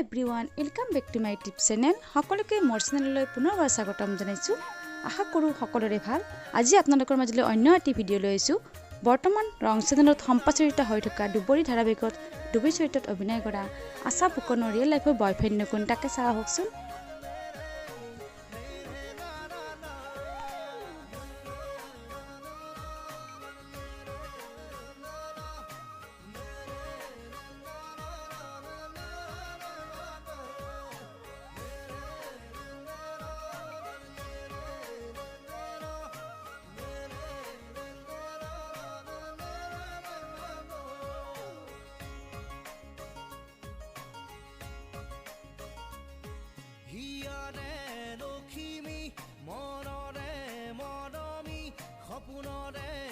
Everyone welcome back to my tip channel সকলোকে মোৰ চেনেললৈ পুনৰবাৰ স্বাগতম জনাইছো আশা কৰো সকলোৰে ভাল আজি আপোনালোকৰ মাজলৈ অন্য এটি ভিডিঅ লৈ আহিছো বৰ্তমান ৰং চেনেলত সম্প্ৰচাৰিত হৈ থকা দুবৰি ধাৰাবাহিকত দুবৰি চৰিত্ৰত অভিনয় কৰা আশা ফুকনৰ ৰিয়েল লাইফৰ বয়ফ্ৰেণ্ড কোন তাকে চাও হকচোন Lukshmi, Monore, Monomi, Hopunore.